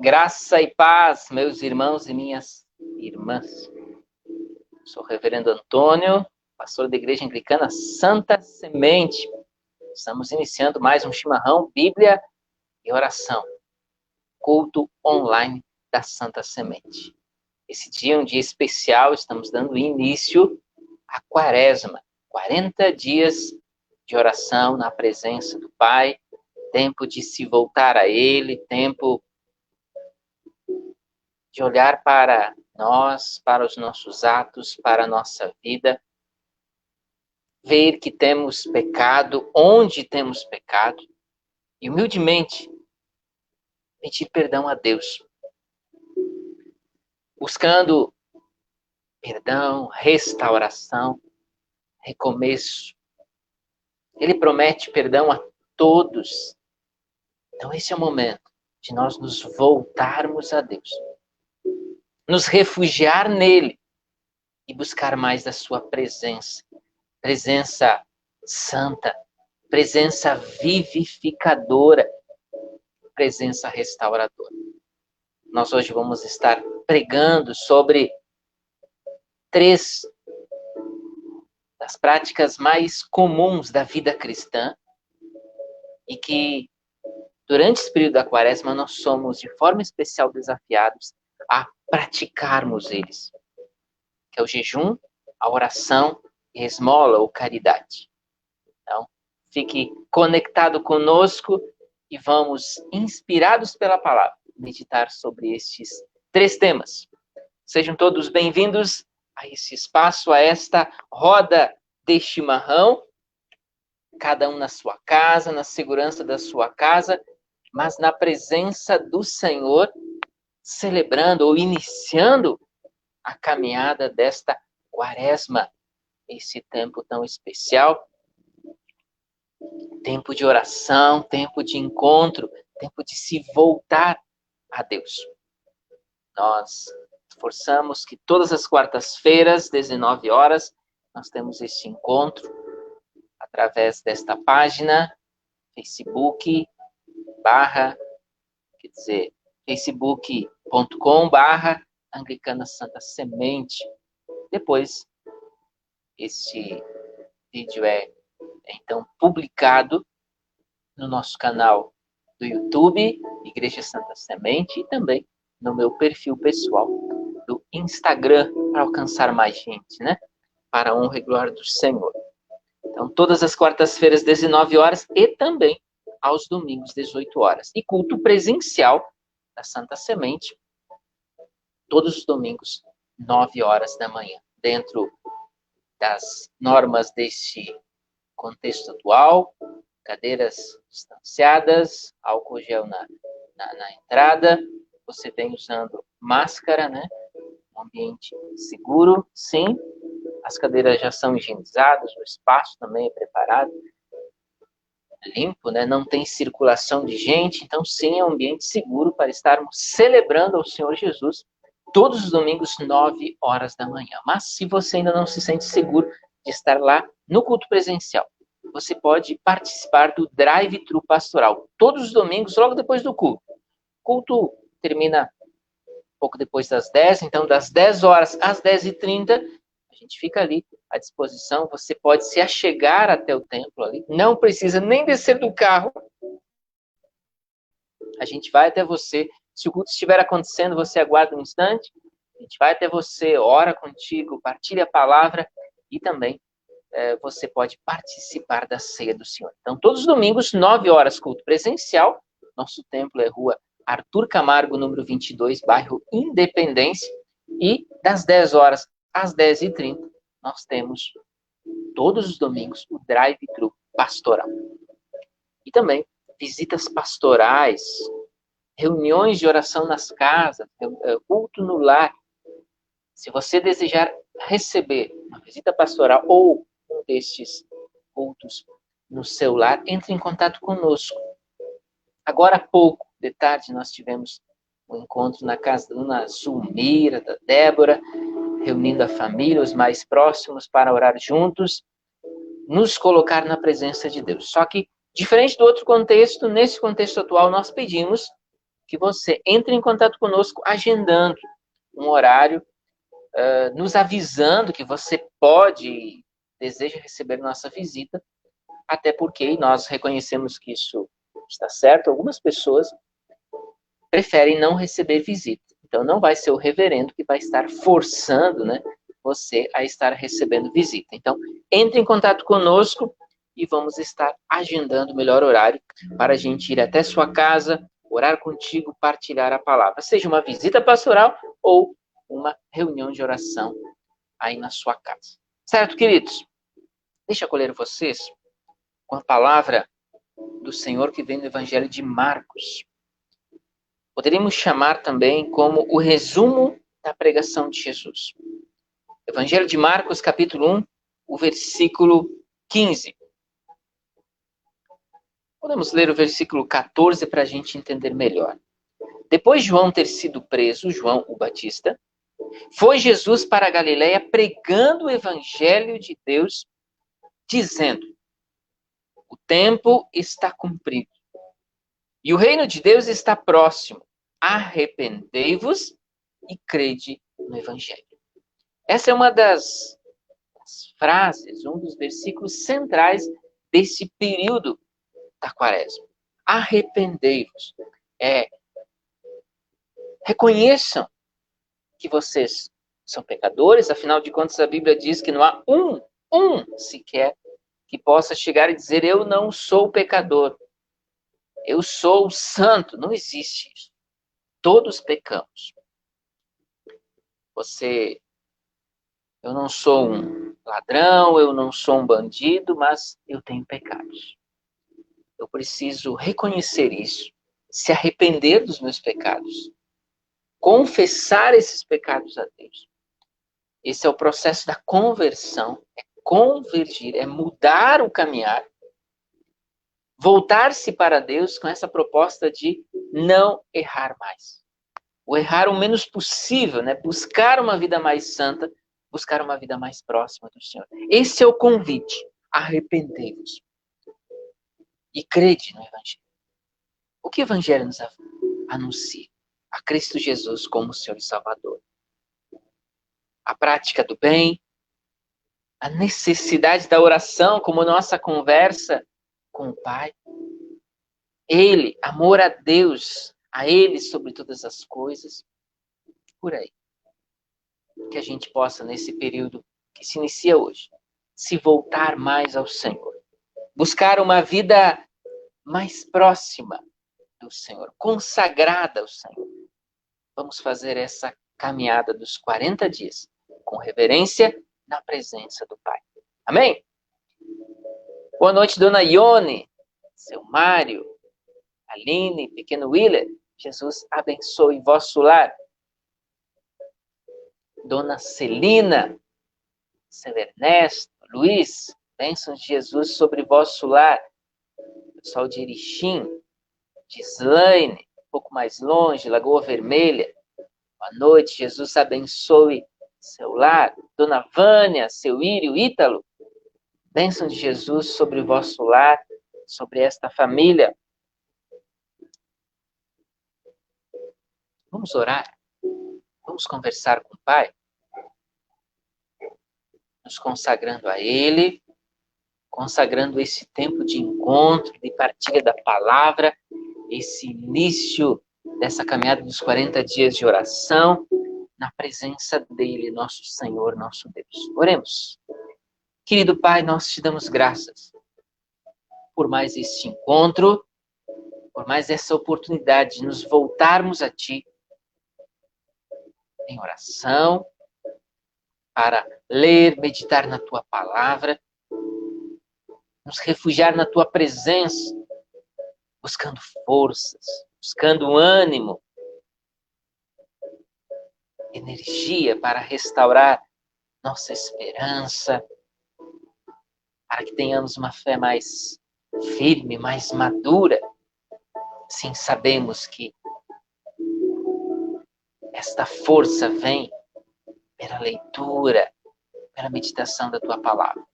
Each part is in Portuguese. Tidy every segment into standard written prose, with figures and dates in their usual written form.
Graça e paz, meus irmãos e minhas irmãs. Sou o reverendo Antônio, pastor da Igreja Anglicana Santa Semente. Estamos iniciando mais um chimarrão, Bíblia e oração. Culto online da Santa Semente. Esse dia é um dia especial, estamos dando início à Quaresma. 40 dias de oração na presença do Pai, tempo de se voltar a Ele, tempo de olhar para nós, para os nossos atos, para a nossa vida, ver que temos pecado, onde temos pecado, e humildemente pedir perdão a Deus, buscando perdão, restauração, recomeço. Ele promete perdão a todos. Então esse é o momento de nós nos voltarmos a Deus, nos refugiar nele e buscar mais da sua presença santa, presença vivificadora, presença restauradora. Nós hoje vamos estar pregando sobre 3 das práticas mais comuns da vida cristã e que durante esse período da Quaresma nós somos de forma especial desafiados a praticarmos eles, que é o jejum, a oração e a esmola ou caridade. Então, fique conectado conosco e vamos, inspirados pela palavra, meditar sobre estes 3 temas. Sejam todos bem-vindos a esse espaço, a esta roda de chimarrão, cada um na sua casa, na segurança da sua casa, mas na presença do Senhor, celebrando ou iniciando a caminhada desta Quaresma, esse tempo tão especial, tempo de oração, tempo de encontro, tempo de se voltar a Deus. Nós esforçamos que todas as quartas-feiras, 19 horas, nós temos este encontro através desta página, facebook.com/Anglicana Santa Semente. Depois, este vídeo é então publicado no nosso canal do YouTube, Igreja Santa Semente, e também no meu perfil pessoal do Instagram, para alcançar mais gente, né? Para a honra e glória do Senhor. Então, todas as quartas-feiras, 19 horas, e também aos domingos, 18 horas. E culto presencial da Santa Semente, todos os domingos, 9 horas da manhã. Dentro das normas deste contexto atual, cadeiras distanciadas, álcool gel na entrada, você vem usando máscara, né? Um ambiente seguro, sim. As cadeiras já são higienizadas, o espaço também é preparado, limpo, né? Não tem circulação de gente, então sim, é um ambiente seguro para estarmos celebrando ao Senhor Jesus todos os domingos, 9 horas da manhã. Mas se você ainda não se sente seguro de estar lá no culto presencial, você pode participar do drive-thru pastoral, todos os domingos, logo depois do culto. O culto termina um pouco depois das 10, então das 10 horas às 10h30, a gente fica ali à disposição, você pode se achegar até o templo ali, não precisa nem descer do carro, a gente vai até você, se o culto estiver acontecendo, você aguarda um instante, a gente vai até você, ora contigo, partilha a palavra e também você pode participar da ceia do Senhor. Então, todos os domingos, 9 horas, culto presencial, nosso templo é rua Arthur Camargo, número 22, bairro Independência, e das 10 horas às 10h30, nós temos, todos os domingos, o drive-thru pastoral. E também, visitas pastorais, reuniões de oração nas casas, culto no lar. Se você desejar receber uma visita pastoral ou um destes cultos no seu lar, entre em contato conosco. Agora há pouco, de tarde, nós tivemos um encontro na casa da dona Zulmira, da Débora, reunindo a família, os mais próximos, para orar juntos, nos colocar na presença de Deus. Só que, diferente do outro contexto, nesse contexto atual, nós pedimos que você entre em contato conosco agendando um horário, nos avisando que você pode e deseja receber nossa visita, até porque nós reconhecemos que isso está certo. Algumas pessoas preferem não receber visita. Então, não vai ser o reverendo que vai estar forçando, né, você a estar recebendo visita. Então, entre em contato conosco e vamos estar agendando o melhor horário para a gente ir até sua casa, orar contigo, partilhar a palavra. Seja uma visita pastoral ou uma reunião de oração aí na sua casa. Certo, queridos? Deixa eu acolher vocês com a palavra do Senhor que vem do Evangelho de Marcos. Poderíamos chamar também como o resumo da pregação de Jesus. Evangelho de Marcos, capítulo 1, o versículo 15. Podemos ler o versículo 14 para a gente entender melhor. Depois de João ter sido preso, João o Batista, foi Jesus para a Galiléia pregando o Evangelho de Deus, dizendo: o tempo está cumprido e o reino de Deus está próximo. Arrependei-vos e crede no Evangelho. Essa é uma das frases, um dos versículos centrais desse período da Quaresma. Arrependei-vos. Reconheçam que vocês são pecadores, afinal de contas a Bíblia diz que não há um sequer que possa chegar e dizer: eu não sou pecador, eu sou santo. Não existe isso. Todos pecamos. Eu não sou um ladrão, eu não sou um bandido, mas eu tenho pecados. Eu preciso reconhecer isso, se arrepender dos meus pecados, confessar esses pecados a Deus. Esse é o processo da conversão, é convergir, é mudar o caminhar, voltar-se para Deus com essa proposta de não errar mais. O errar o menos possível, né? Buscar uma vida mais santa, buscar uma vida mais próxima do Senhor. Esse é o convite. Arrependei-vos. E crede no Evangelho. O que o Evangelho nos anuncia? A Cristo Jesus como Senhor e Salvador. A prática do bem, a necessidade da oração como nossa conversa com o Pai. Ele, amor a Deus, a Ele sobre todas as coisas. Por aí. Que a gente possa, nesse período que se inicia hoje, se voltar mais ao Senhor. Buscar uma vida mais próxima do Senhor, consagrada ao Senhor. Vamos fazer essa caminhada dos 40 dias, com reverência na presença do Pai. Amém? Boa noite, dona Ione, seu Mário, Aline, pequeno Willer. Jesus abençoe vosso lar. Dona Celina, seu Ernesto, Luiz, bênçãos de Jesus sobre vosso lar. Pessoal de Erechim, Gislaine, um pouco mais longe, Lagoa Vermelha. Boa noite, Jesus abençoe seu lar. Dona Vânia, seu Írio, Ítalo, bênção de Jesus sobre o vosso lar, sobre esta família. Vamos orar? Vamos conversar com o Pai? Nos consagrando a Ele, consagrando esse tempo de encontro, de partilha da palavra, esse início dessa caminhada dos 40 dias de oração, na presença dEle, nosso Senhor, nosso Deus. Oremos. Querido Pai, nós te damos graças por mais este encontro, por mais essa oportunidade de nos voltarmos a Ti em oração, para ler, meditar na Tua palavra, nos refugiar na Tua presença, buscando forças, buscando ânimo, energia para restaurar nossa esperança, para que tenhamos uma fé mais firme, mais madura. Sim, sabemos que esta força vem pela leitura, pela meditação da Tua palavra.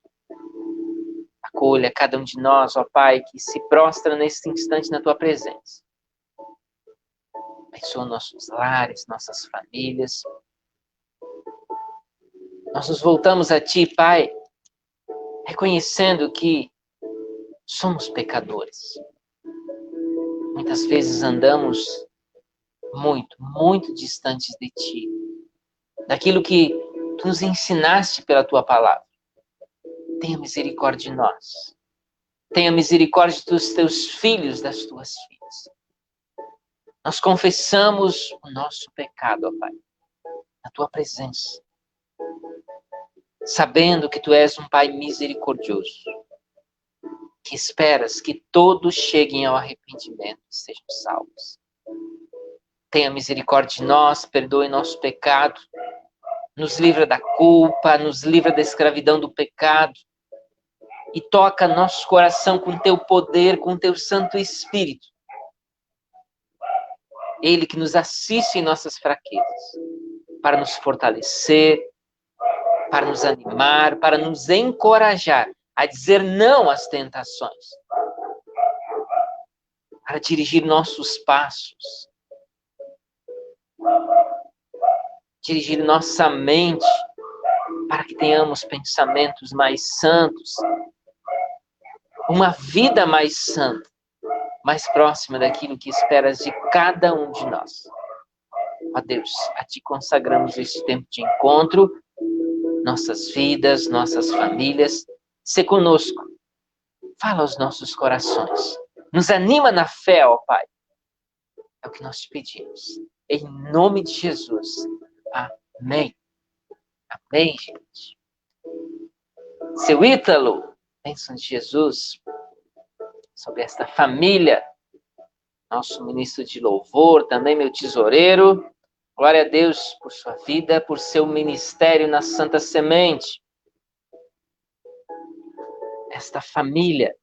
Acolha cada um de nós, ó Pai, que se prostra neste instante na Tua presença. Abençoa nossos lares, nossas famílias. Nós nos voltamos a Ti, Pai, reconhecendo que somos pecadores. Muitas vezes andamos muito, muito distantes de Ti, daquilo que Tu nos ensinaste pela Tua palavra. Tenha misericórdia de nós. Tenha misericórdia dos Teus filhos, das Tuas filhas. Nós confessamos o nosso pecado, ó Pai, na Tua presença, sabendo que Tu és um Pai misericordioso, que esperas que todos cheguem ao arrependimento e sejam salvos. Tenha misericórdia de nós, perdoe nosso pecado, nos livra da culpa, nos livra da escravidão do pecado e toca nosso coração com Teu poder, com Teu Santo Espírito. Ele que nos assiste em nossas fraquezas, para nos fortalecer, para nos animar, para nos encorajar a dizer não às tentações, para dirigir nossos passos, dirigir nossa mente, para que tenhamos pensamentos mais santos, uma vida mais santa, mais próxima daquilo que esperas de cada um de nós. Ó Deus, a Ti consagramos este tempo de encontro, nossas vidas, nossas famílias. Sê conosco, fala aos nossos corações, nos anima na fé, ó Pai. É o que nós te pedimos. Em nome de Jesus. Amém. Amém, gente. Seu Ítalo, bênção de Jesus sobre esta família. Nosso ministro de louvor, também meu tesoureiro. Glória a Deus por sua vida, por seu ministério na Santa Semente. Esta família,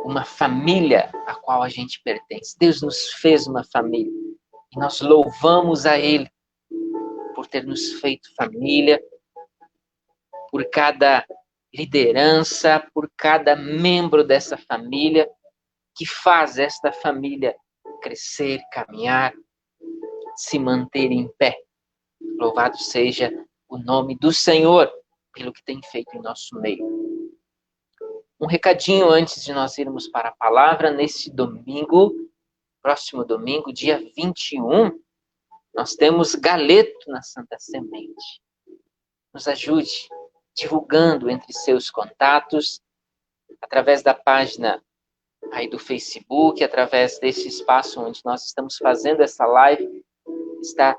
uma família a qual a gente pertence. Deus nos fez uma família e nós louvamos a Ele por ter nos feito família, por cada liderança, por cada membro dessa família que faz esta família crescer, caminhar, se manter em pé. Louvado seja o nome do Senhor pelo que tem feito em nosso meio. Um recadinho antes de nós irmos para a palavra. Nesse domingo, próximo domingo, dia 21, nós temos galeto na Santa Semente. Nos ajude divulgando entre seus contatos, através da página aí do Facebook, através desse espaço onde nós estamos fazendo essa live, está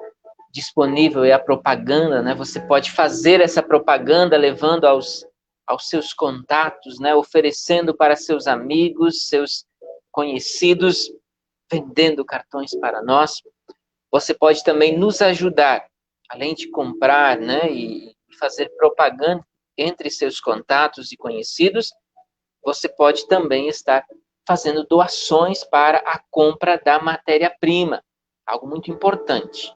disponível a propaganda, né? Você pode fazer essa propaganda levando aos seus contatos, né? Oferecendo para seus amigos, seus conhecidos, vendendo cartões para nós. Você pode também nos ajudar, além de comprar, né? E fazer propaganda entre seus contatos e conhecidos, você pode também estar fazendo doações para a compra da matéria-prima, algo muito importante.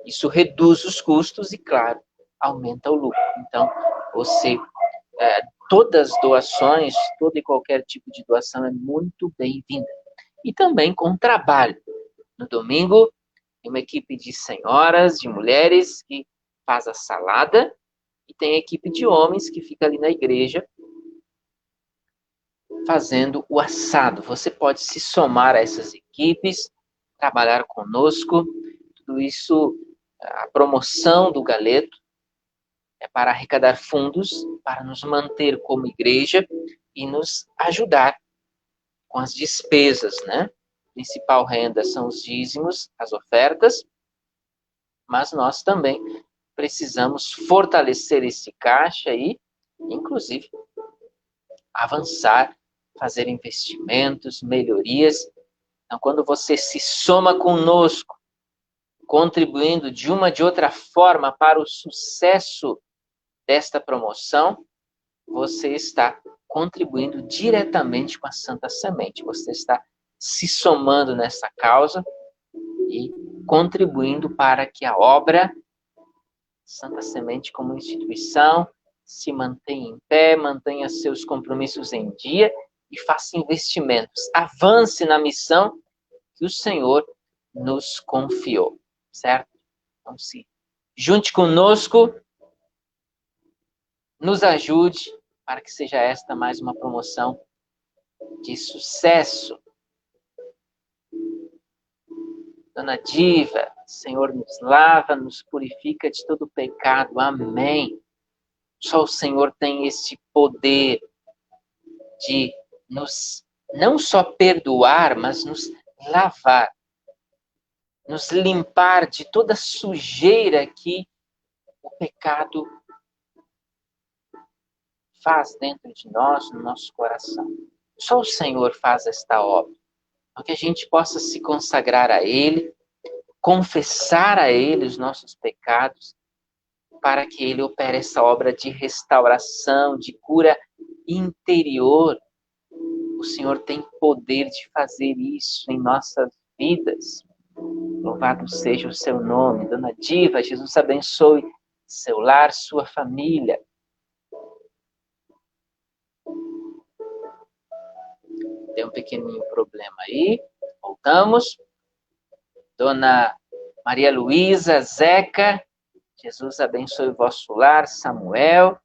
Isso reduz os custos e, claro, aumenta o lucro. Então, todas as doações, todo e qualquer tipo de doação é muito bem-vinda. E também com trabalho. No domingo, tem uma equipe de senhoras, de mulheres que faz a salada e tem a equipe de homens que fica ali na igreja fazendo o assado. Você pode se somar a essas equipes, trabalhar conosco. Tudo isso, a promoção do galeto é para arrecadar fundos, para nos manter como igreja e nos ajudar com as despesas, né? A principal renda são os dízimos, as ofertas, mas nós também precisamos fortalecer esse caixa e, inclusive, avançar, fazer investimentos, melhorias. Então, quando você se soma conosco, contribuindo de uma ou de outra forma para o sucesso desta promoção, você está contribuindo diretamente com a Santa Semente. Você está se somando nessa causa e contribuindo para que a obra Santa Semente como instituição se mantenha em pé, mantenha seus compromissos em dia e faça investimentos. Avance na missão que o Senhor nos confiou, certo? Então, se junte conosco, nos ajude para que seja esta mais uma promoção de sucesso. Dona Diva, Senhor nos lava, nos purifica de todo pecado. Amém. Só o Senhor tem esse poder de nos não só perdoar, mas nos lavar, nos limpar de toda sujeira que o pecado faz dentro de nós, no nosso coração. Só o Senhor faz esta obra. Para que a gente possa se consagrar a Ele, confessar a Ele os nossos pecados, para que Ele opere essa obra de restauração, de cura interior. O Senhor tem poder de fazer isso em nossas vidas. Louvado seja o seu nome. Dona Diva, Jesus abençoe seu lar, sua família. Tem um pequenininho problema aí. Voltamos. Dona Maria Luísa, Zeca, Jesus abençoe o vosso lar. Samuel.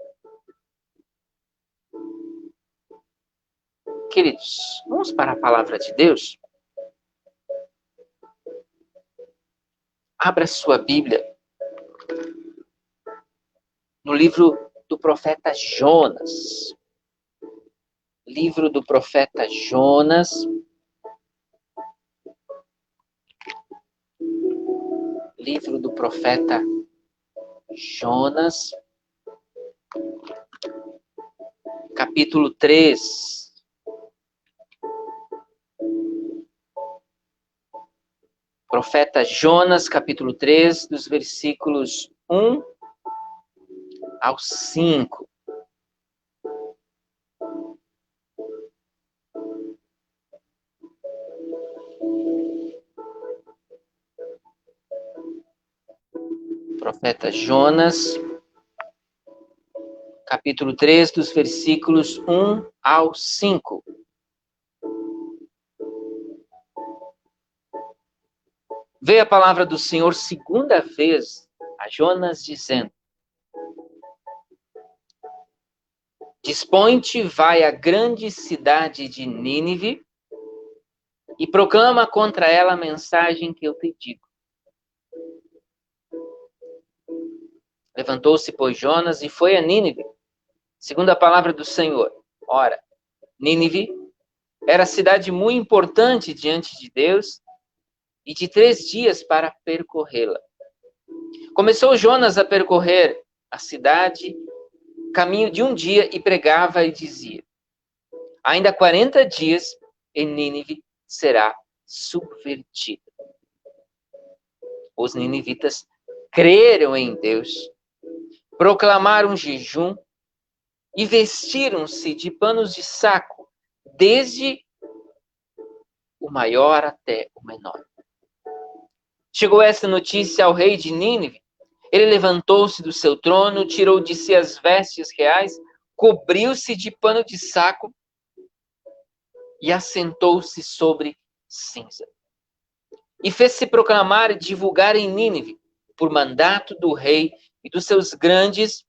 Queridos, vamos para a palavra de Deus? Abra sua Bíblia no livro do profeta Jonas. Livro do profeta Jonas. Livro do profeta Jonas. Capítulo 3. Profeta Jonas, capítulo 3, dos versículos 1 ao 5. Profeta Jonas, capítulo 3, dos versículos 1 ao 5. Veio a palavra do Senhor segunda vez a Jonas, dizendo: Dispõe-te, vai à grande cidade de Nínive e proclama contra ela a mensagem que eu te digo. Levantou-se, pois, Jonas e foi a Nínive, segundo a palavra do Senhor. Ora, Nínive era cidade muito importante diante de Deus e de 3 dias para percorrê-la. Começou Jonas a percorrer a cidade, caminho de um dia, e pregava e dizia: Ainda 40 dias e Nínive será subvertida. Os ninivitas creram em Deus, proclamaram jejum e vestiram-se de panos de saco, desde o maior até o menor. Chegou essa notícia ao rei de Nínive. Ele levantou-se do seu trono, tirou de si as vestes reais, cobriu-se de pano de saco e assentou-se sobre cinza. E fez-se proclamar e divulgar em Nínive, por mandato do rei e dos seus grandes,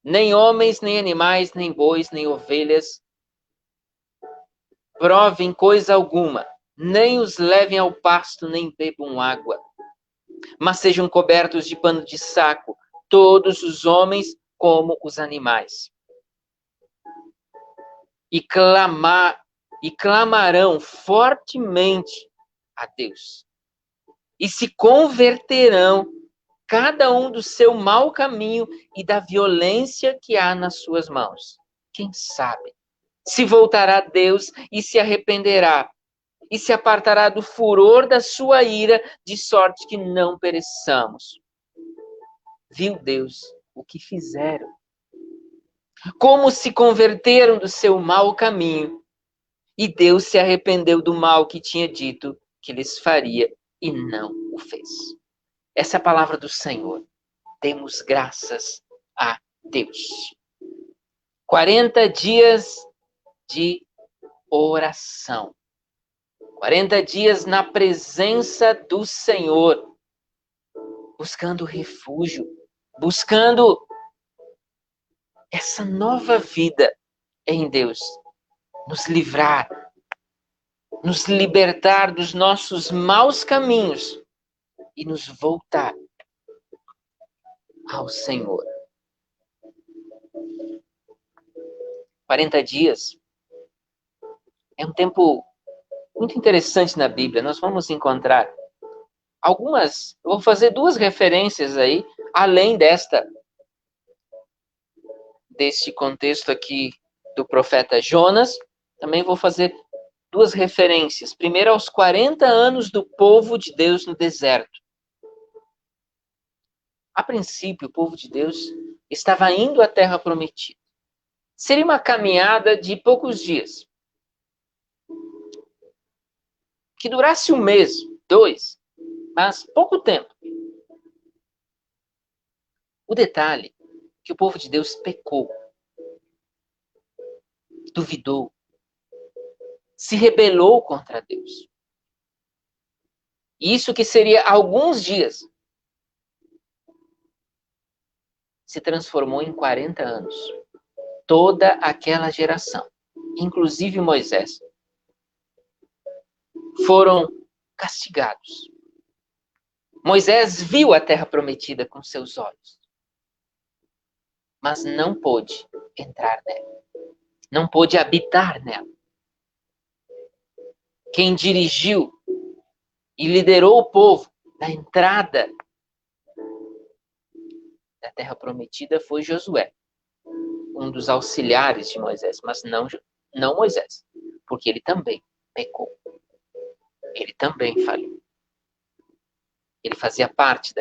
nem homens, nem animais, nem bois, nem ovelhas provem coisa alguma, nem os levem ao pasto, nem bebam água, mas sejam cobertos de pano de saco, todos os homens como os animais. E clamarão fortemente a Deus. E se converterão, cada um do seu mau caminho e da violência que há nas suas mãos. Quem sabe? Se voltará a Deus e se arrependerá, e se apartará do furor da sua ira, de sorte que não pereçamos. Viu Deus o que fizeram? Como se converteram do seu mau caminho, e Deus se arrependeu do mal que tinha dito que lhes faria, e não o fez. Essa é a palavra do Senhor. Demos graças a Deus. 40 dias de oração. 40 dias na presença do Senhor, buscando refúgio, buscando essa nova vida em Deus, nos livrar, nos libertar dos nossos maus caminhos e nos voltar ao Senhor. 40 dias é um tempo muito interessante na Bíblia. Nós vamos encontrar algumas, eu vou fazer 2 referências aí, além deste contexto aqui do profeta Jonas, também vou fazer 2 referências. Primeiro, aos 40 anos do povo de Deus no deserto. A princípio, o povo de Deus estava indo à terra prometida. Seria uma caminhada de poucos dias. Que durasse 1 mês, 2, mas pouco tempo. O detalhe é que o povo de Deus pecou, duvidou, se rebelou contra Deus. E isso que seria alguns dias, se transformou em 40 anos. Toda aquela geração, inclusive Moisés, foram castigados. Moisés viu a terra prometida com seus olhos, mas não pôde entrar nela, não pôde habitar nela. Quem dirigiu e liderou o povo na entrada da terra prometida foi Josué, um dos auxiliares de Moisés, mas não Moisés, porque ele também pecou. Ele também falhou. Ele fazia parte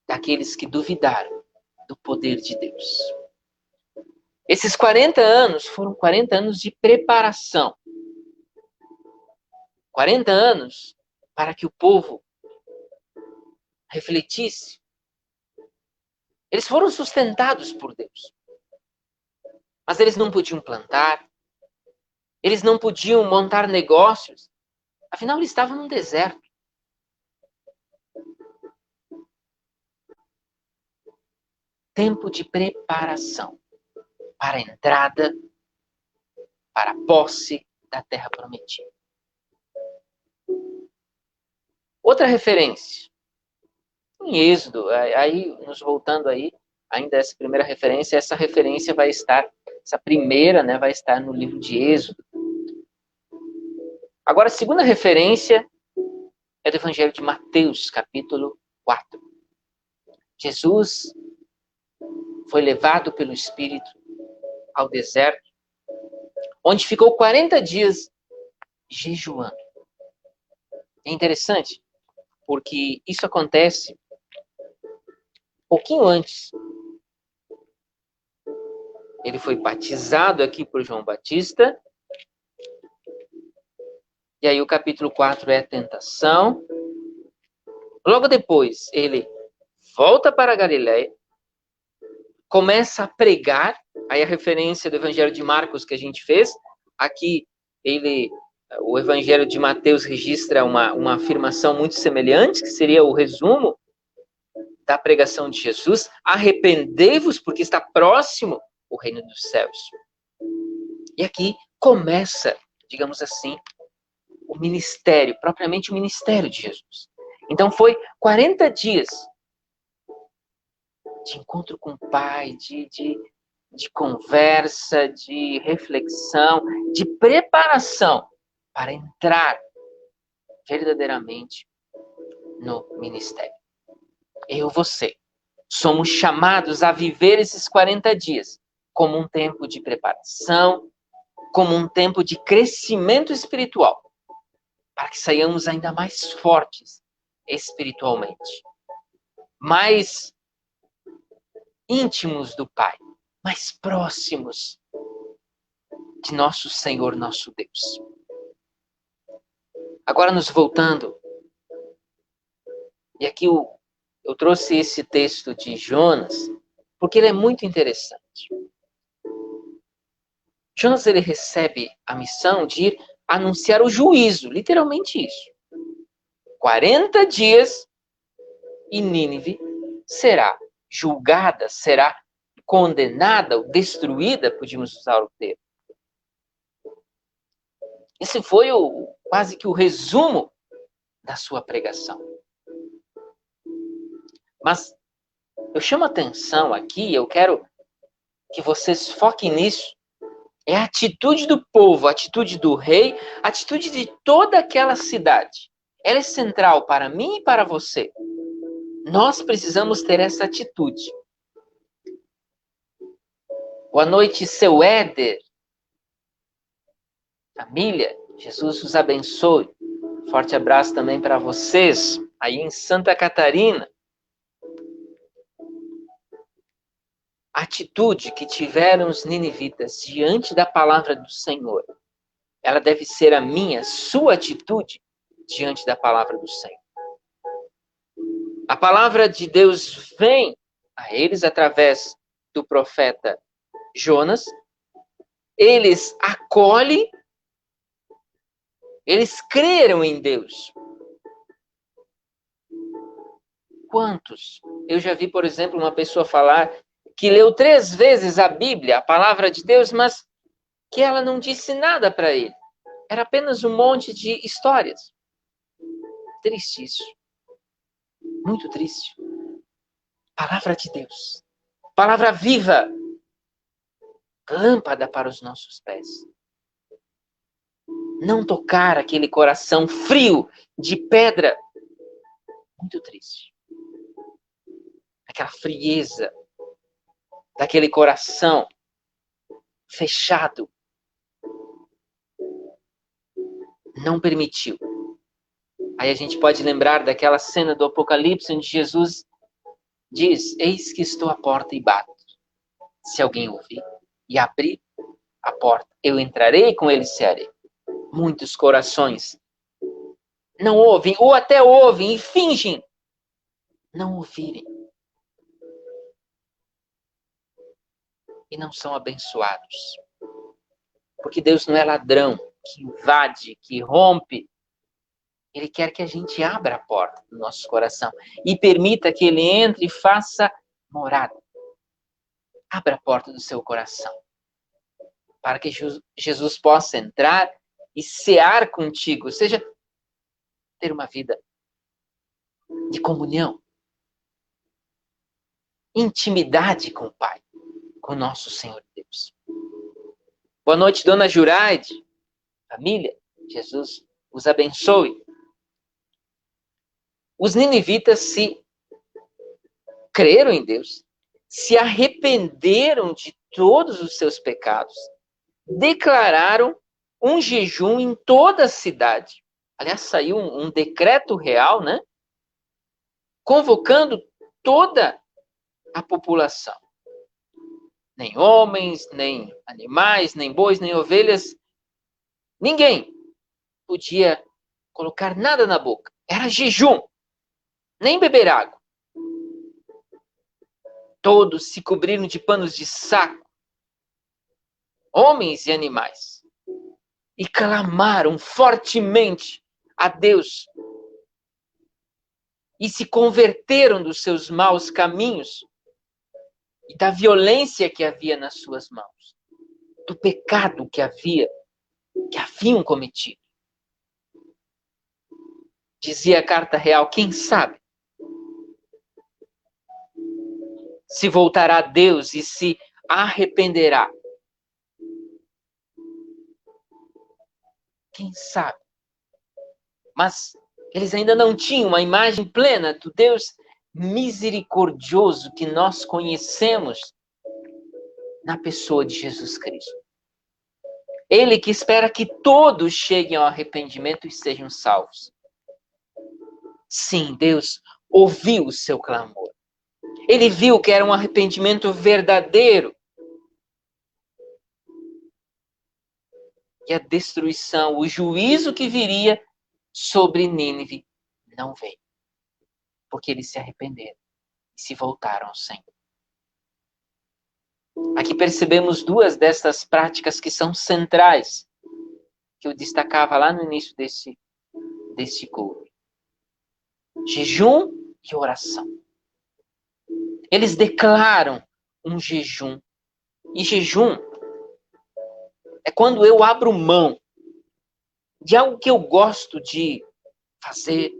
daqueles que duvidaram do poder de Deus. Esses 40 anos foram 40 anos de preparação. 40 anos para que o povo refletisse. Eles foram sustentados por Deus. Mas eles não podiam plantar. Eles não podiam montar negócios. Afinal, eles estavam num deserto. Tempo de preparação para a entrada, para a posse da terra prometida. Outra referência, em Êxodo, aí nos voltando aí, ainda essa primeira referência, essa primeira, né, vai estar no livro de Êxodo. Agora, a segunda referência é do Evangelho de Mateus, capítulo 4. Jesus foi levado pelo Espírito ao deserto, onde ficou 40 dias jejuando. É interessante, porque isso acontece um pouquinho antes. Ele foi batizado aqui por João Batista. E aí o capítulo 4 é a tentação. Logo depois, ele volta para a Galileia, começa a pregar. Aí a referência do Evangelho de Marcos que a gente fez. Aqui, o Evangelho de Mateus registra uma afirmação muito semelhante, que seria o resumo da pregação de Jesus. Arrependei-vos, porque está próximo o reino dos céus. E aqui começa, digamos assim, o ministério, propriamente o ministério de Jesus. Então foi 40 dias de encontro com o Pai, de conversa, de reflexão, de preparação para entrar verdadeiramente no ministério. Eu e você somos chamados a viver esses 40 dias como um tempo de preparação, como um tempo de crescimento espiritual, para que saiamos ainda mais fortes espiritualmente, mais íntimos do Pai, mais próximos de nosso Senhor, nosso Deus. Agora nos voltando, e aqui eu trouxe esse texto de Jonas, porque ele é muito interessante. Jonas, ele recebe a missão de ir anunciar o juízo, literalmente isso. 40 dias e Nínive será julgada, será condenada ou destruída, podíamos usar o termo. Esse foi quase que o resumo da sua pregação. Mas eu chamo a atenção aqui, eu quero que vocês foquem nisso, é a atitude do povo, a atitude do rei, a atitude de toda aquela cidade. Ela é central para mim e para você. Nós precisamos ter essa atitude. Boa noite, seu Éder. Família, Jesus os abençoe. Forte abraço também para vocês, aí em Santa Catarina. A atitude que tiveram os ninivitas diante da palavra do Senhor, ela deve ser a minha, sua atitude diante da palavra do Senhor. A palavra de Deus vem a eles através do profeta Jonas. Eles acolhem, eles creram em Deus. Quantos? Eu já vi, por exemplo, uma pessoa falar que leu 3 vezes a Bíblia, a palavra de Deus, mas que ela não disse nada para ele. Era apenas um monte de histórias. Triste isso. Muito triste. Palavra de Deus. Palavra viva. Lâmpada para os nossos pés. Não tocar aquele coração frio de pedra. Muito triste. Aquela frieza daquele coração fechado. Não permitiu. Aí a gente pode lembrar daquela cena do Apocalipse onde Jesus diz: eis que estou à porta e bato. Se alguém ouvir e abrir a porta, eu entrarei e com ele cearei. Muitos corações não ouvem, ou até ouvem e fingem não ouvirem. E não são abençoados. Porque Deus não é ladrão que invade, que rompe. Ele quer que a gente abra a porta do nosso coração e permita que ele entre e faça morada. Abra a porta do seu coração para que Jesus possa entrar e cear contigo, ou seja, ter uma vida de comunhão, intimidade com o Pai, com o nosso Senhor Deus. Boa noite, dona Juraide, família, Jesus os abençoe. Os ninivitas se creram em Deus, se arrependeram de todos os seus pecados, declararam um jejum em toda a cidade. Aliás, saiu um decreto real, né? Convocando toda a população. Nem homens, nem animais, nem bois, nem ovelhas. Ninguém podia colocar nada na boca. Era jejum. Nem beber água. Todos se cobriram de panos de saco. Homens e animais. E clamaram fortemente a Deus. E se converteram dos seus maus caminhos e da violência que havia nas suas mãos, do pecado que haviam cometido. Dizia a carta real, quem sabe se voltará a Deus e se arrependerá. Quem sabe? Mas eles ainda não tinham uma imagem plena do Deus misericordioso que nós conhecemos na pessoa de Jesus Cristo. Ele que espera que todos cheguem ao arrependimento e sejam salvos. Sim, Deus ouviu o seu clamor. Ele viu que era um arrependimento verdadeiro. E a destruição, o juízo que viria sobre Nínive não veio. Porque eles se arrependeram e se voltaram ao Senhor. Aqui percebemos duas dessas práticas que são centrais, que eu destacava lá no início desse culto. Jejum e oração. Eles declaram um jejum. E jejum é quando eu abro mão de algo que eu gosto de fazer,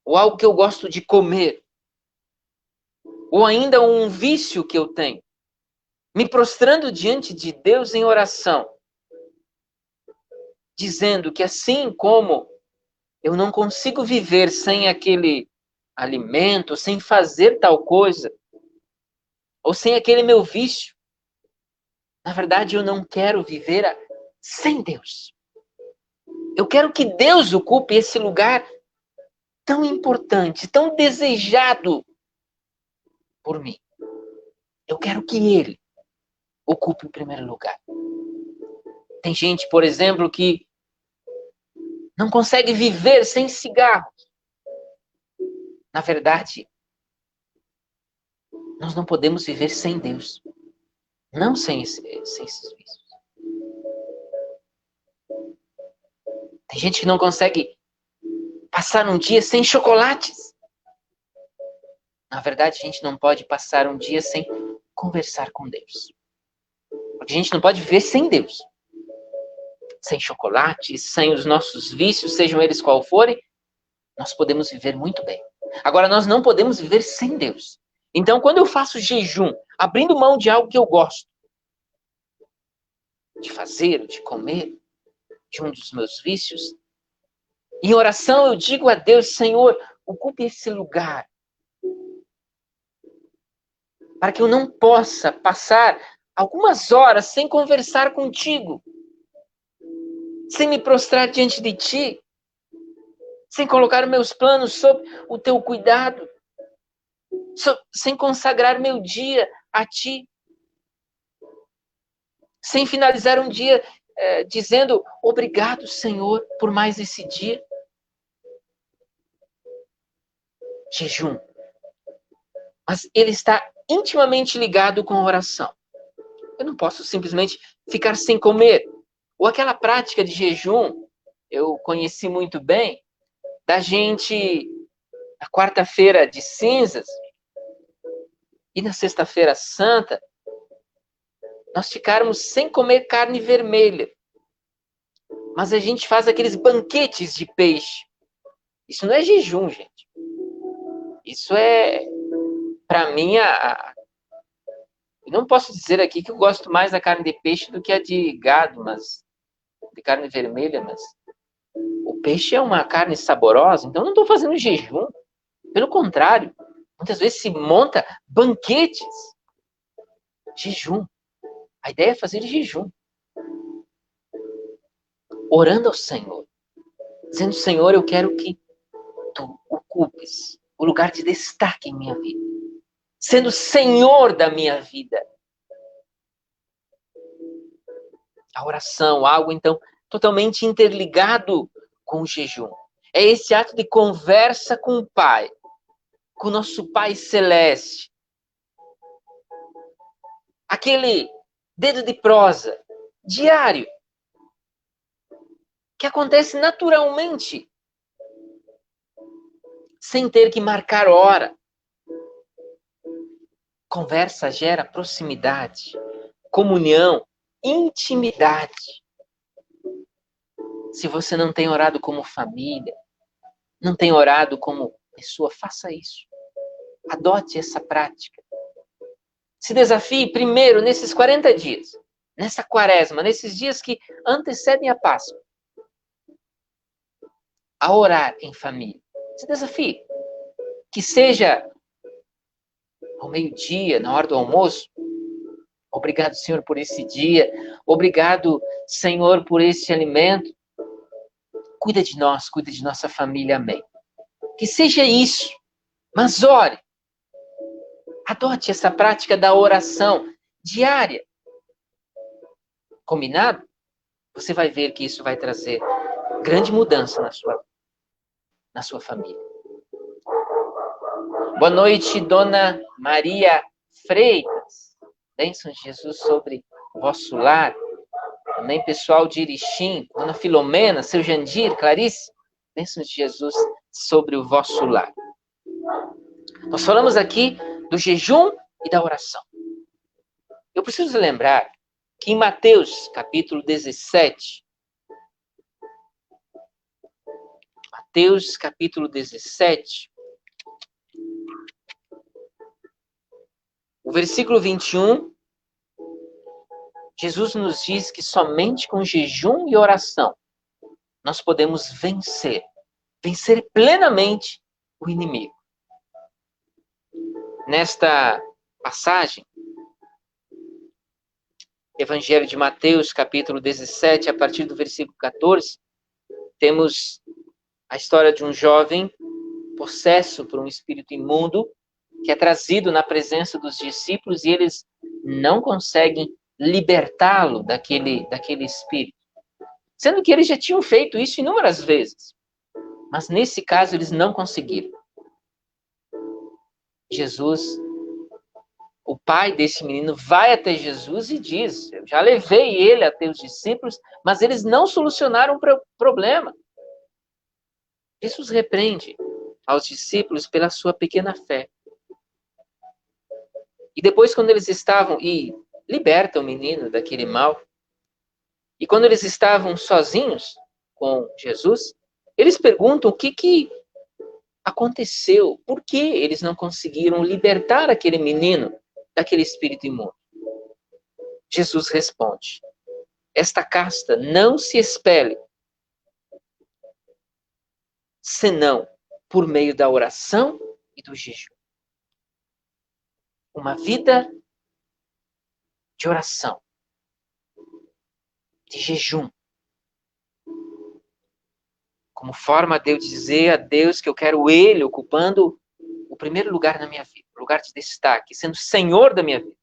ou algo que eu gosto de comer, ou ainda um vício que eu tenho, me prostrando diante de Deus em oração, dizendo que assim como eu não consigo viver sem aquele alimento, sem fazer tal coisa, ou sem aquele meu vício, na verdade eu não quero viver sem Deus. Eu quero que Deus ocupe esse lugar tão importante, tão desejado por mim. Eu quero que Ele ocupe o primeiro lugar. Tem gente, por exemplo, que não consegue viver sem cigarro. Na verdade, nós não podemos viver sem Deus. Não sem esses vícios. Tem gente que não consegue passar um dia sem chocolates. Na verdade, a gente não pode passar um dia sem conversar com Deus. Porque a gente não pode viver sem Deus. Sem chocolates, sem os nossos vícios, sejam eles qual forem, nós podemos viver muito bem. Agora, nós não podemos viver sem Deus. Então, quando eu faço jejum, abrindo mão de algo que eu gosto de fazer, de comer, de um dos meus vícios, em oração eu digo a Deus, Senhor, ocupe esse lugar, para que eu não possa passar algumas horas sem conversar contigo, sem me prostrar diante de ti, sem colocar meus planos sob o teu cuidado, sem consagrar meu dia a ti, sem finalizar um dia dizendo obrigado, Senhor, por mais esse dia. Jejum. Mas ele está intimamente ligado com a oração. Eu não posso simplesmente ficar sem comer. Ou aquela prática de jejum, eu conheci muito bem, da gente, na quarta-feira de cinzas e na sexta-feira santa, nós ficarmos sem comer carne vermelha. Mas a gente faz aqueles banquetes de peixe. Isso não é jejum, gente. Isso é, para mim, eu não posso dizer aqui que eu gosto mais da carne de peixe do que a de gado, de carne vermelha, mas o peixe é uma carne saborosa, então eu não estou fazendo jejum. Pelo contrário, muitas vezes se monta banquetes. Jejum. A ideia é fazer jejum. Orando ao Senhor. Dizendo, Senhor, eu quero que tu ocupes o lugar de destaque em minha vida. Sendo Senhor da minha vida. A oração, algo então totalmente interligado com o jejum. É esse ato de conversa com o Pai, com o nosso Pai Celeste. Aquele dedo de prosa diário que acontece naturalmente, sem ter que marcar hora. Conversa gera proximidade, comunhão, intimidade. Se você não tem orado como família, não tem orado como pessoa, faça isso. Adote essa prática. Se desafie primeiro nesses 40 dias, nessa quaresma, nesses dias que antecedem a Páscoa, a orar em família. Se desafie. Que seja ao meio-dia, na hora do almoço. Obrigado, Senhor, por esse dia. Obrigado, Senhor, por esse alimento. Cuida de nós, cuida de nossa família. Amém. Que seja isso. Mas ore. Adote essa prática da oração diária. Combinado? Você vai ver que isso vai trazer grande mudança na sua família. Boa noite, Dona Maria Freitas. Bênção de Jesus sobre o vosso lar. Também pessoal de Irixim, Dona Filomena, seu Jandir, Clarice. Bênção de Jesus sobre o vosso lar. Nós falamos aqui do jejum e da oração. Eu preciso lembrar que em Mateus, capítulo 17, Mateus, capítulo 17, o versículo 21, Jesus nos diz que somente com jejum e oração nós podemos vencer plenamente o inimigo. Nesta passagem, Evangelho de Mateus, capítulo 17, a partir do versículo 14, temos a história de um jovem possesso por um espírito imundo, que é trazido na presença dos discípulos e eles não conseguem libertá-lo daquele espírito. Sendo que eles já tinham feito isso inúmeras vezes. Mas nesse caso eles não conseguiram. Jesus, o pai desse menino, vai até Jesus e diz: eu já levei ele até os discípulos, mas eles não solucionaram o problema. Jesus repreende aos discípulos pela sua pequena fé. E depois, quando eles estavam, e liberta o menino daquele mal, e quando eles estavam sozinhos com Jesus, eles perguntam o que aconteceu, por que eles não conseguiram libertar aquele menino daquele espírito imundo. Jesus responde: esta casta não se expele, senão por meio da oração e do jejum. Uma vida de oração, de jejum, como forma de eu dizer a Deus que eu quero Ele ocupando o primeiro lugar na minha vida, lugar de destaque, sendo Senhor da minha vida.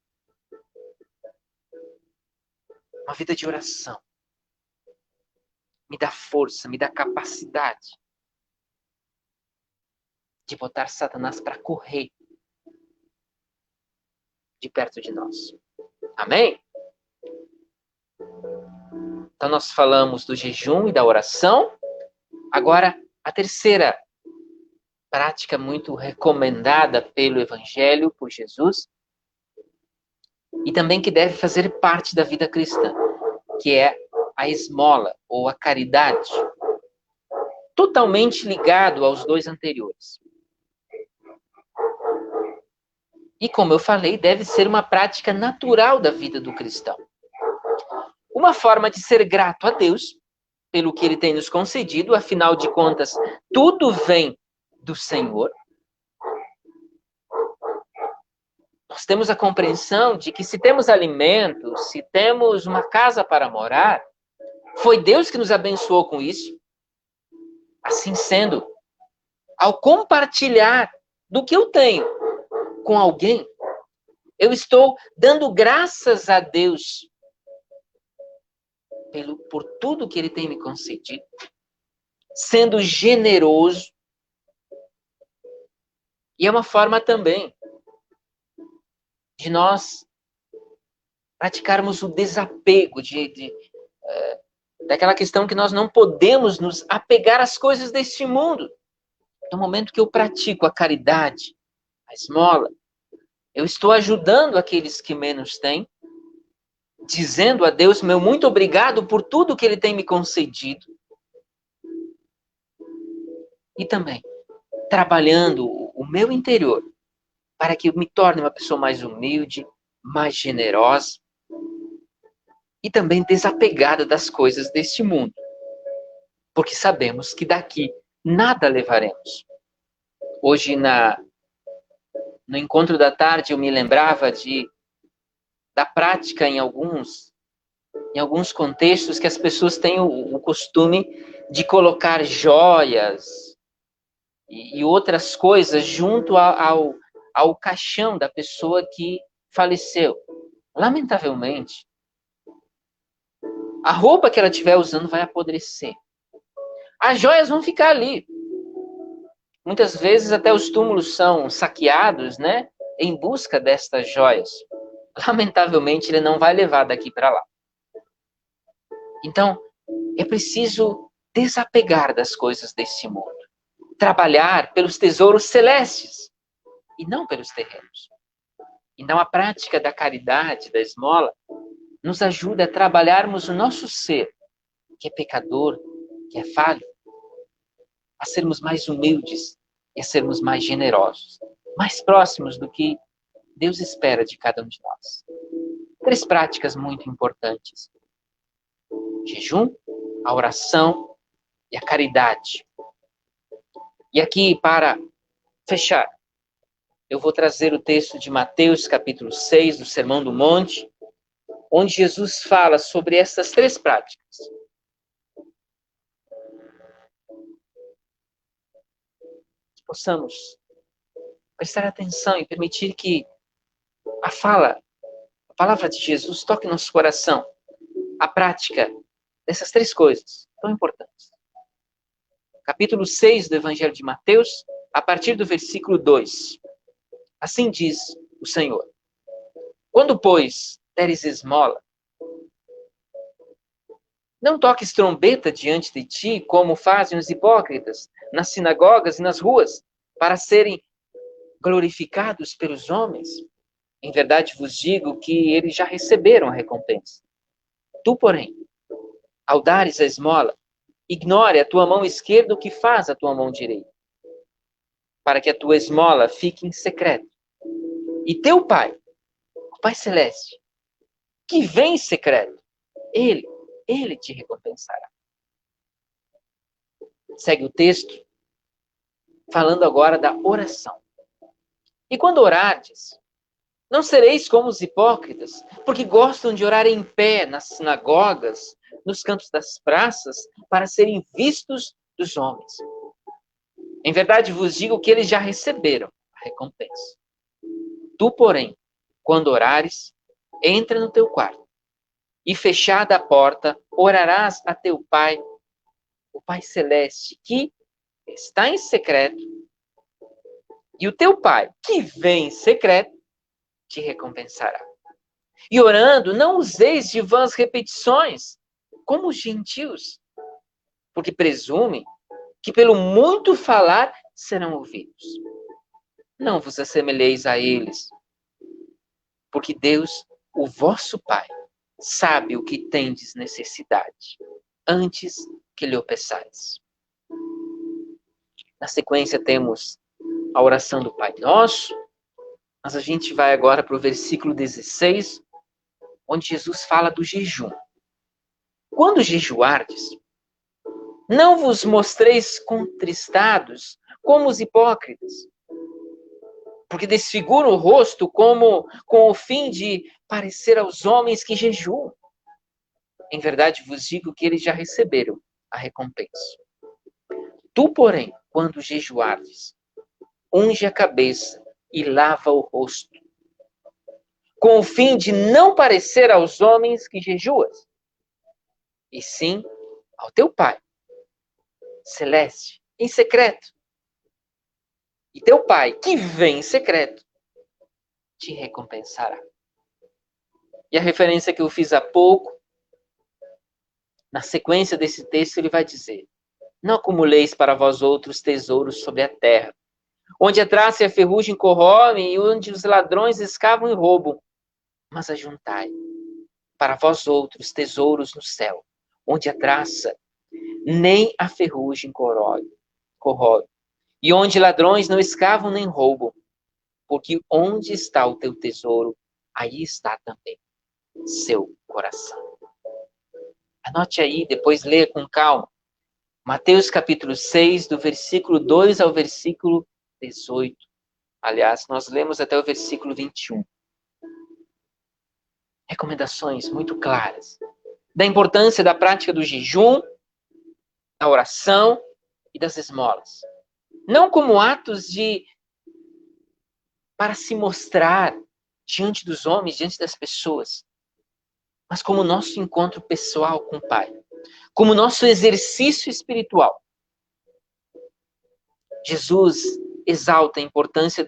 Uma vida de oração me dá força, me dá capacidade de botar Satanás para correr de perto de nós. Amém? Então nós falamos do jejum e da oração. Agora, a terceira prática muito recomendada pelo Evangelho, por Jesus, e também que deve fazer parte da vida cristã, que é a esmola ou a caridade, totalmente ligado aos dois anteriores. E como eu falei, deve ser uma prática natural da vida do cristão. Uma forma de ser grato a Deus pelo que Ele tem nos concedido, afinal de contas, tudo vem do Senhor. Nós temos a compreensão de que se temos alimento, se temos uma casa para morar, foi Deus que nos abençoou com isso. Assim sendo, ao compartilhar do que eu tenho com alguém, eu estou dando graças a Deus por tudo que Ele tem me concedido, sendo generoso. E é uma forma também de nós praticarmos o desapego daquela questão que nós não podemos nos apegar às coisas deste mundo. No momento que eu pratico a caridade, a esmola, eu estou ajudando aqueles que menos têm, dizendo a Deus meu muito obrigado por tudo que Ele tem me concedido. E também trabalhando o meu interior para que eu me torne uma pessoa mais humilde, mais generosa e também desapegada das coisas deste mundo. Porque sabemos que daqui nada levaremos. Hoje, no encontro da tarde, eu me lembrava da prática em alguns contextos que as pessoas têm o costume de colocar joias e outras coisas junto ao caixão da pessoa que faleceu. Lamentavelmente, a roupa que ela estiver usando vai apodrecer. As joias vão ficar ali. Muitas vezes até os túmulos são saqueados, né? Em busca destas joias. lamentavelmente, ele não vai levar daqui para lá. Então, é preciso desapegar das coisas deste mundo. Trabalhar pelos tesouros celestes e não pelos terrenos. Então, a prática da caridade, da esmola, nos ajuda a trabalharmos o nosso ser, que é pecador, que é falho, a sermos mais humildes e a sermos mais generosos, mais próximos do que Deus espera de cada um de nós. 3 práticas muito importantes: o jejum, a oração e a caridade. E aqui, para fechar, eu vou trazer o texto de Mateus, capítulo 6, do Sermão do Monte, onde Jesus fala sobre essas 3 práticas. Que possamos prestar atenção e permitir que a palavra de Jesus toque nosso coração. A prática dessas 3 coisas tão importantes. Capítulo 6 do Evangelho de Mateus, a partir do versículo 2. Assim diz o Senhor: quando, pois, deres esmola, não toques trombeta diante de ti, como fazem os hipócritas, nas sinagogas e nas ruas, para serem glorificados pelos homens. Em verdade vos digo que eles já receberam a recompensa. Tu, porém, ao dares a esmola, ignore a tua mão esquerda o que faz a tua mão direita, para que a tua esmola fique em secreto. E teu Pai, o Pai Celeste, que vem em secreto, Ele te recompensará. Segue o texto, falando agora da oração. E quando orardes, não sereis como os hipócritas, porque gostam de orar em pé nas sinagogas, nos cantos das praças, para serem vistos dos homens. Em verdade vos digo que eles já receberam a recompensa. Tu, porém, quando orares, entra no teu quarto, e fechada a porta, orarás a teu Pai, o Pai Celeste, que está em secreto, e o teu Pai, que vem em secreto, te recompensará. E orando, não useis de vãs repetições, como os gentios, porque presumem que pelo muito falar serão ouvidos. Não vos assemelheis a eles, porque Deus, o vosso Pai, sabe o que tendes necessidade, antes que lhe o peçais. Na sequência temos a oração do Pai Nosso, mas a gente vai agora para o versículo 16, onde Jesus fala do jejum. Quando jejuardes, não vos mostreis contristados como os hipócritas, porque desfiguram o rosto com o fim de parecer aos homens que jejuam. Em verdade vos digo que eles já receberam a recompensa. Tu, porém, quando jejuardes, unge a cabeça e lava o rosto, com o fim de não parecer aos homens que jejuas, e sim ao teu Pai Celeste, em secreto. E teu Pai, que vem em secreto, te recompensará. E a referência que eu fiz há pouco, na sequência desse texto, ele vai dizer: não acumuleis para vós outros tesouros sobre a terra, onde a traça e a ferrugem corroem e onde os ladrões escavam e roubam, mas ajuntai para vós outros tesouros no céu, onde a traça nem a ferrugem corrói, e onde ladrões não escavam nem roubam, porque onde está o teu tesouro, aí está também seu coração. Anote aí, depois leia com calma. Mateus capítulo 6, do versículo 2 ao versículo 18. Aliás, nós lemos até o versículo 21. Recomendações muito claras da importância da prática do jejum, da oração e das esmolas. Não como atos para se mostrar diante dos homens, diante das pessoas, mas como nosso encontro pessoal com o Pai, como nosso exercício espiritual. Jesus exalta a importância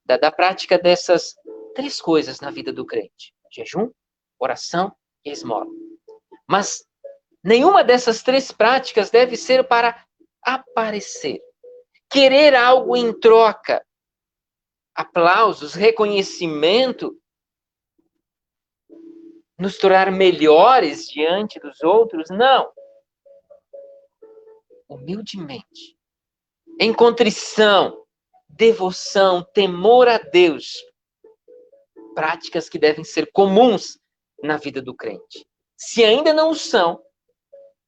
da prática dessas 3 coisas na vida do crente: jejum, oração e esmola. Mas nenhuma dessas 3 práticas deve ser para aparecer, querer algo em troca, aplausos, reconhecimento, nos tornar melhores diante dos outros. Não. Humildemente, em contrição, devoção, temor a Deus, práticas que devem ser comuns na vida do crente. Se ainda não o são,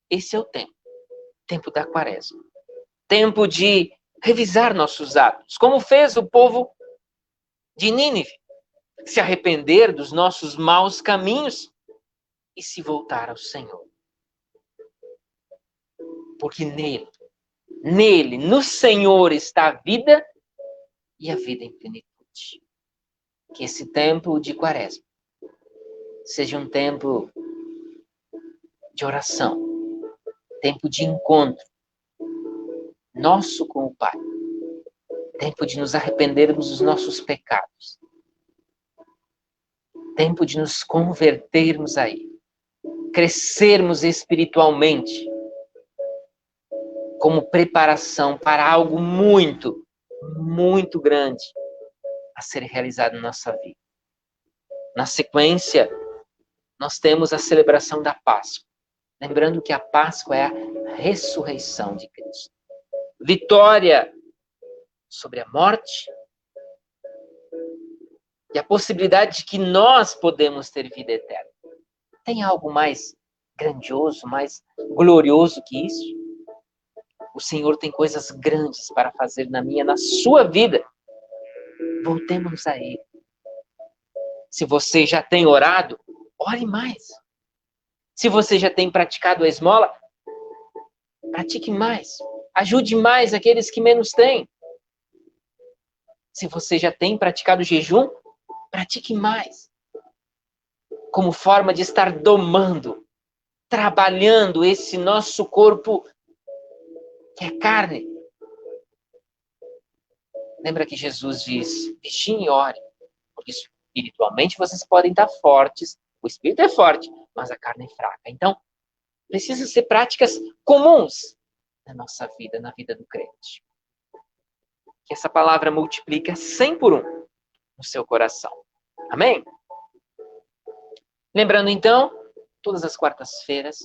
esse é o tempo da quaresma. Tempo de revisar nossos atos, como fez o povo de Nínive, se arrepender dos nossos maus caminhos e se voltar ao Senhor. Porque nele, no Senhor está a vida e a vida em plenitude. Que esse tempo de quaresma seja um tempo de oração, tempo de encontro nosso com o Pai, tempo de nos arrependermos dos nossos pecados, tempo de nos convertermos a Ele, crescermos espiritualmente, como preparação para algo muito, muito grande a ser realizado na nossa vida. Na sequência, nós temos a celebração da Páscoa. Lembrando que a Páscoa é a ressurreição de Cristo. Vitória sobre a morte e a possibilidade de que nós podemos ter vida eterna. Tem algo mais grandioso, mais glorioso que isso? O Senhor tem coisas grandes para fazer na minha, na sua vida. Voltemos a Ele. Se você já tem orado, ore mais. Se você já tem praticado a esmola, pratique mais. Ajude mais aqueles que menos têm. Se você já tem praticado o jejum, pratique mais. Como forma de estar domando, trabalhando esse nosso corpo que é carne. Lembra que Jesus diz: vigiem e ore, porque espiritualmente vocês podem estar fortes, o espírito é forte, mas a carne é fraca. Então, precisam ser práticas comuns na nossa vida, na vida do crente. Que essa palavra multiplica 100 por 1 no seu coração. Amém? Lembrando então, todas as quartas-feiras,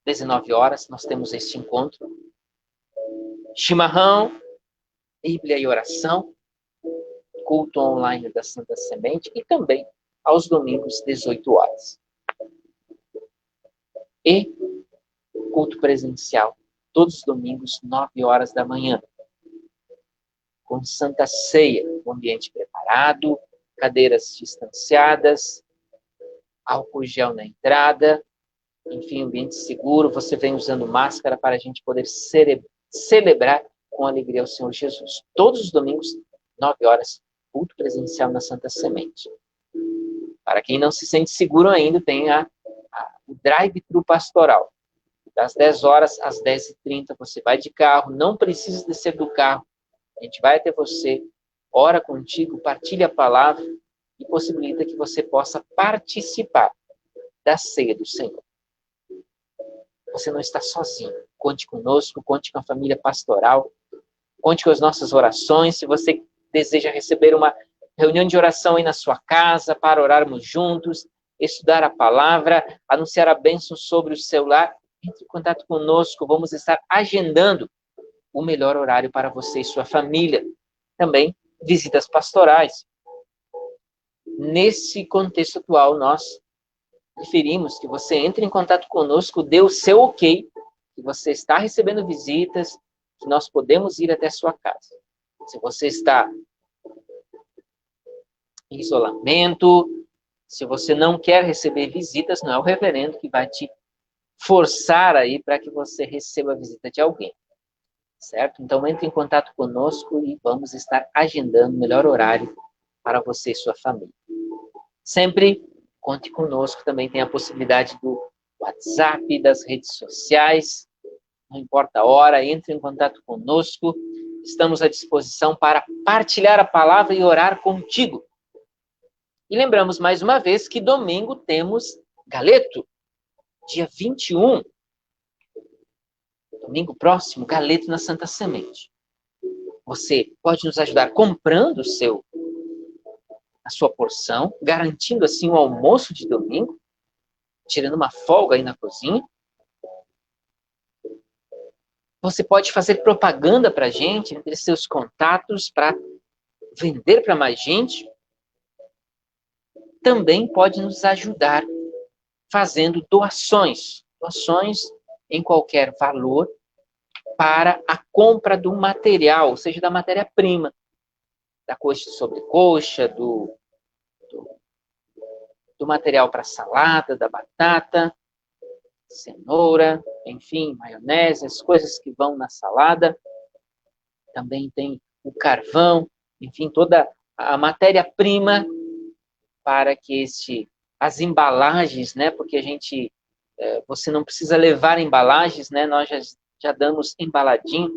19 horas, nós temos este encontro. Chimarrão, Bíblia e oração, culto online da Santa Semente e também aos domingos, 18 horas. E culto presencial, todos os domingos, 9 horas da manhã. Com Santa Ceia, um ambiente preparado, cadeiras distanciadas, álcool gel na entrada, enfim, ambiente seguro. Você vem usando máscara para a gente poder celebrar com alegria o Senhor Jesus. Todos os domingos, 9 horas, culto presencial na Santa Semente. Para quem não se sente seguro ainda, tem o drive-thru pastoral. Das 10 horas às 10h30, você vai de carro, não precisa descer do carro. A gente vai até você, ora contigo, partilha a palavra e possibilita que você possa participar da ceia do Senhor. Você não está sozinho. Conte conosco, conte com a família pastoral, conte com as nossas orações. Se você deseja receber uma reunião de oração aí na sua casa, para orarmos juntos, estudar a palavra, anunciar a bênção sobre o seu lar, entre em contato conosco. Vamos estar agendando o melhor horário para você e sua família. Também visitas pastorais. Nesse contexto atual, nós preferimos que você entre em contato conosco, dê o seu ok, que você está recebendo visitas, que nós podemos ir até a sua casa. Se você está em isolamento, se você não quer receber visitas, não é o reverendo que vai te forçar aí para que você receba a visita de alguém. Certo? Então, entre em contato conosco e vamos estar agendando o melhor horário para você e sua família. Sempre conte conosco, também tem a possibilidade do WhatsApp, das redes sociais, não importa a hora, entre em contato conosco. Estamos à disposição para partilhar a palavra e orar contigo. E lembramos mais uma vez que domingo temos Galeto, dia 21. Domingo próximo, Galeto na Santa Semente. Você pode nos ajudar comprando a sua porção, garantindo assim o almoço de domingo, tirando uma folga aí na cozinha. Você pode fazer propaganda para a gente, entre seus contatos, para vender para mais gente. Também pode nos ajudar fazendo doações em qualquer valor para a compra do material, ou seja, da matéria-prima, da coxa de sobrecoxa, do material para salada, da batata, cenoura, enfim, maionese, as coisas que vão na salada. Também tem o carvão, enfim, toda a matéria-prima para que as embalagens, né? Porque você não precisa levar embalagens, né? Nós já damos embaladinho.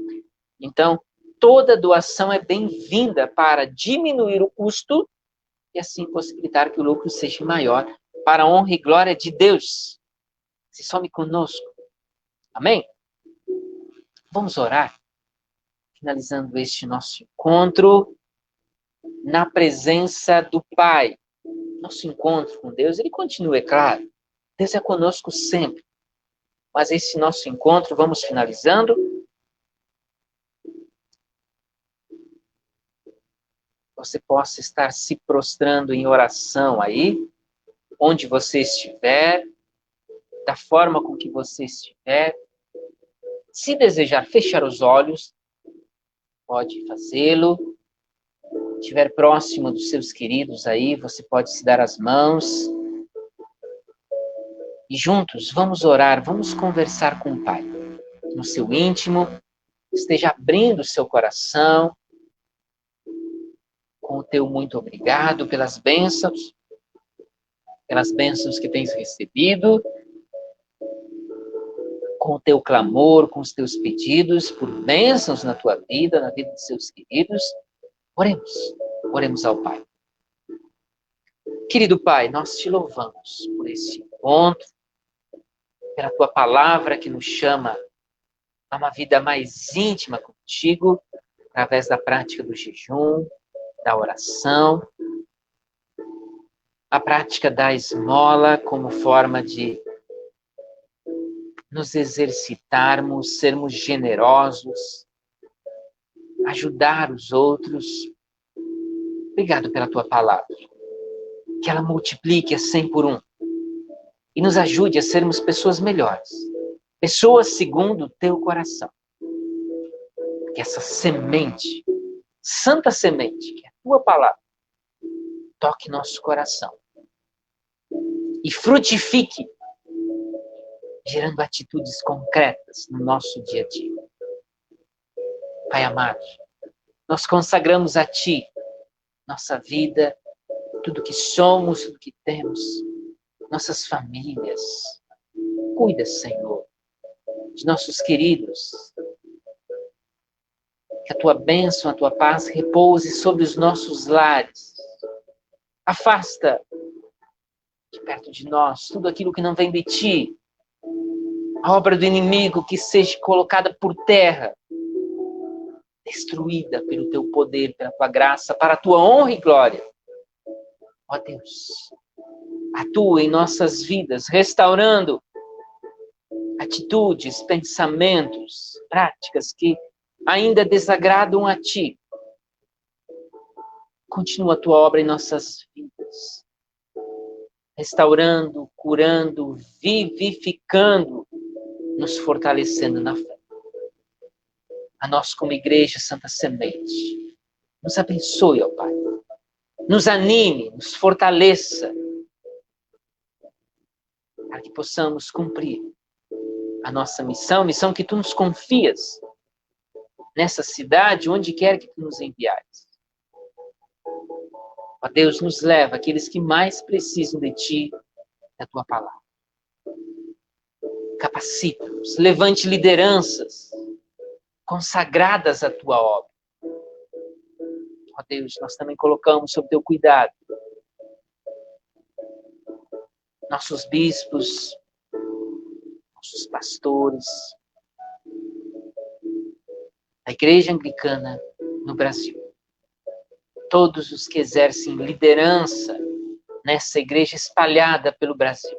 Então, toda doação é bem-vinda para diminuir o custo e assim possibilitar que o lucro seja maior para a honra e glória de Deus. Se some conosco. Amém? Vamos orar, finalizando este nosso encontro na presença do Pai. Nosso encontro com Deus, ele continua, é claro. Deus é conosco sempre. Mas esse nosso encontro, vamos finalizando. Você possa estar se prostrando em oração aí, onde você estiver, da forma com que você estiver. Se desejar fechar os olhos, pode fazê-lo. Se estiver próximo dos seus queridos aí, você pode se dar as mãos. E juntos, vamos orar, vamos conversar com o Pai. No seu íntimo, esteja abrindo o seu coração, com o teu muito obrigado pelas bênçãos que tens recebido, com o teu clamor, com os teus pedidos por bênçãos na tua vida, na vida de seus queridos. Oremos ao Pai. Querido Pai, nós te louvamos por esse encontro, pela tua palavra que nos chama a uma vida mais íntima contigo, através da prática do jejum, da oração, a prática da esmola como forma de nos exercitarmos, sermos generosos, ajudar os outros. Obrigado pela tua palavra. Que ela multiplique a 100 por 1 e nos ajude a sermos pessoas melhores, pessoas segundo o teu coração. Que essa semente, santa semente, que é a tua palavra, toque nosso coração e frutifique, gerando atitudes concretas no nosso dia a dia. Pai amado, nós consagramos a Ti nossa vida, tudo que somos, tudo que temos, nossas famílias. Cuida, Senhor, de nossos queridos. Que a Tua bênção, a Tua paz repouse sobre os nossos lares. Afasta de perto de nós tudo aquilo que não vem de Ti. A obra do inimigo que seja colocada por terra, destruída pelo Teu poder, pela Tua graça, para a Tua honra e glória. Ó Deus, atua em nossas vidas, restaurando atitudes, pensamentos, práticas que ainda desagradam a Ti. Continua a Tua obra em nossas vidas, restaurando, curando, vivificando, nos fortalecendo na fé. A nós como Igreja Santa Semente, nos abençoe, ó Pai. Nos anime, nos fortaleça, para que possamos cumprir a nossa missão que Tu nos confias, nessa cidade, onde quer que Tu nos enviares. Ó Deus, nos leva aqueles que mais precisam de Ti, da Tua palavra. Capacita-nos, levante lideranças consagradas à Tua obra. Ó Deus, nós também colocamos sob Teu cuidado nossos bispos, nossos pastores, a Igreja Anglicana no Brasil. Todos os que exercem liderança nessa igreja espalhada pelo Brasil.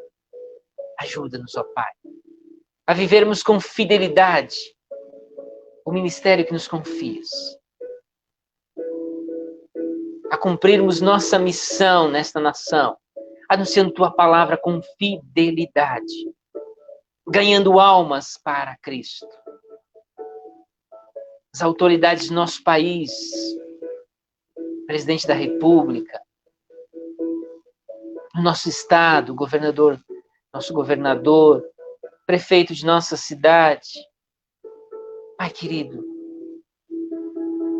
Ajuda-nos, ó Pai, a vivermos com fidelidade o ministério que nos confias. A cumprirmos nossa missão nesta nação, anunciando Tua palavra com fidelidade, ganhando almas para Cristo. As autoridades do nosso país, presidente da República, no nosso estado, nosso governador, prefeito de nossa cidade. Pai querido,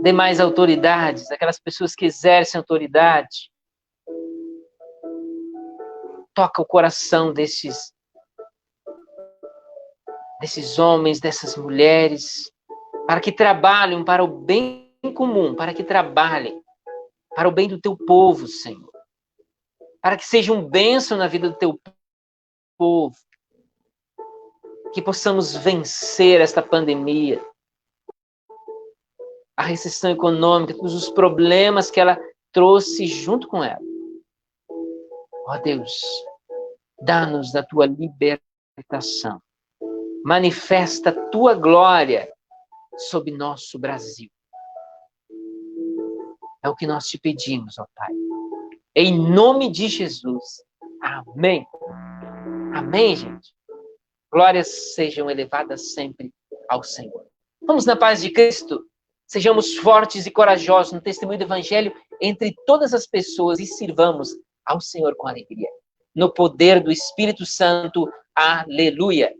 demais autoridades, aquelas pessoas que exercem autoridade, toca o coração desses homens, dessas mulheres, para que trabalhem para o bem comum, para que trabalhem para o bem do Teu povo, Senhor. Para que seja um bênção na vida do Teu povo. Que possamos vencer esta pandemia, a recessão econômica, todos os problemas que ela trouxe junto com ela. Ó Deus, dá-nos da Tua libertação. Manifesta a Tua glória sobre nosso Brasil. É o que nós te pedimos, ó Pai. Em nome de Jesus. Amém. Amém, gente. Glórias sejam elevadas sempre ao Senhor. Vamos na paz de Cristo. Sejamos fortes e corajosos no testemunho do Evangelho entre todas as pessoas e sirvamos ao Senhor com alegria. No poder do Espírito Santo. Aleluia.